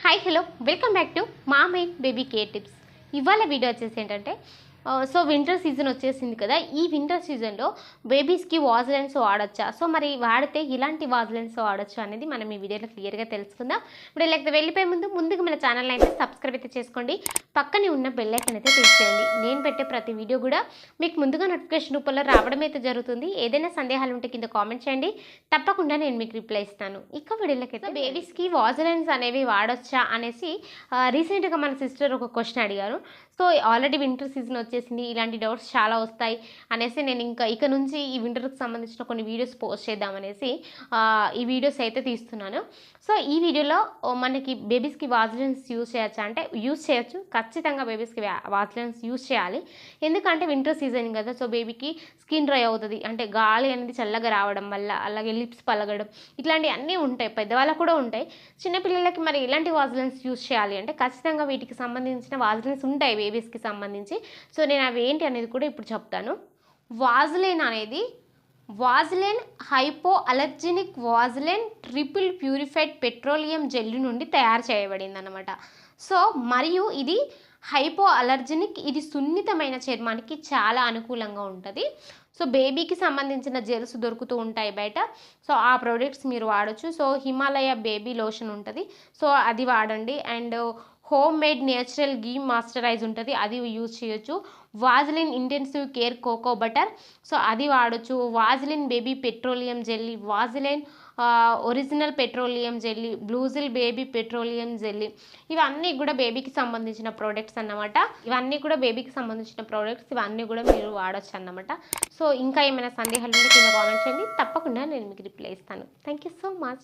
Hi hello welcome back to మామై baby care tips. ఇవాళ video వచ్చేసి ఏంటంటే సో వింటర్ సీజన్ వచ్చేసింది కదా. ఈ వింటర్ సీజన్లో బేబీస్కి వాజ్లైన్స్ వాడచ్చా, సో మరి వాడితే ఇలాంటి వాజ్లైన్స్ వాడచ్చు అనేది మనం ఈ వీడియోలో క్లియర్గా తెలుసుకుందాం. ఇప్పుడు లేకపోతే వెళ్ళిపోయే ముందుగా మన ఛానల్ అయితే సబ్స్క్రైబ్ అయితే చేసుకోండి, పక్కనే ఉన్న బెల్ ఐకాన్ అయితే క్లిక్ చేయండి. నేను పెట్టే ప్రతి వీడియో కూడా మీకు ముందుగా నోటిఫికేషన్ రూపంలో రావడం అయితే జరుగుతుంది. ఏదైనా సందేహాలు ఉంటే కింద కామెంట్ చేయండి, తప్పకుండా నేను మీకు రిప్లై ఇస్తాను. ఇక వీడియోలకైతే బేబీస్కి వాజ్లైన్స్ అనేవి వాడొచ్చా అనేసి రీసెంట్గా మన సిస్టర్ ఒక క్వశ్చన్ అడిగారు. సో ఆల్రెడీ వింటర్ సీజన్ వచ్చేసింది, ఇలాంటి డౌట్స్ చాలా వస్తాయి అనేసి నేను ఇక నుంచి ఈ వింటర్కి సంబంధించిన కొన్ని వీడియోస్ పోస్ట్ చేద్దామనేసి ఈ వీడియోస్ అయితే తీస్తున్నాను. సో ఈ వీడియోలో మనకి బేబీస్కి వాజ్లైన్స్ యూజ్ చేయొచ్చా అంటే యూజ్ చేయొచ్చు, ఖచ్చితంగా బేబీస్కి వాజ్లైన్స్ యూజ్ చేయాలి. ఎందుకంటే వింటర్ సీజన్ కదా, సో బేబీకి స్కిన్ డ్రై అవుతుంది, అంటే గాలి అనేది చల్లగా రావడం వల్ల, అలాగే లిప్స్ పలగడం, ఇట్లాంటివి అన్నీ ఉంటాయి, పెద్దవాళ్ళకు కూడా ఉంటాయి. చిన్నపిల్లలకి మరి ఎలాంటి వాజ్లైన్స్ యూజ్ చేయాలి అంటే ఖచ్చితంగా వీటికి సంబంధించిన వాజ్లైన్స్ ఉంటాయి బేబీస్కి సంబంధించి. సో నేను అవి ఏంటి అనేది కూడా ఇప్పుడు చెప్తాను. వాజ్లైన్ అనేది Vaseline hypoallergenic Vaseline triple purified petroleum gel నుండి తయారు చేయబడింది అన్నమాట. సో మరియు ఇది హైపో అలర్జెనిక్, ఇది సున్నితమైన చర్మానికి చాలా అనుకూలంగా ఉంటుంది. సో బేబీకి సంబంధించిన జెల్స్ దొరుకుతూ ఉంటాయి బయట, సో ఆ ప్రోడక్ట్స్ మీరు వాడచ్చు. సో హిమాలయ బేబీ లోషన్ ఉంటుంది, సో అది వాడండి. And home made natural ghee moisturise ఉంటుంది, అది యూజ్ చేయొచ్చు. Vaseline intensive care cocoa butter, so అది వాడచ్చు. Vaseline baby petroleum jelly, Vaseline original petroleum jelly, బ్లూజిల్ బేబీ పెట్రోలియం జెల్లీ, ఇవన్నీ కూడా బేబీకి సంబంధించిన ప్రోడక్ట్స్ అన్నమాట. ఇవన్నీ కూడా మీరు వాడచ్చు అన్నమాట. సో ఇంకా ఏమైనా సందేహాలు ఉంటే కింద కామెంట్ చేయండి, తప్పకుండా నేను మీకు రిప్లై ఇస్తాను. Thank you so much.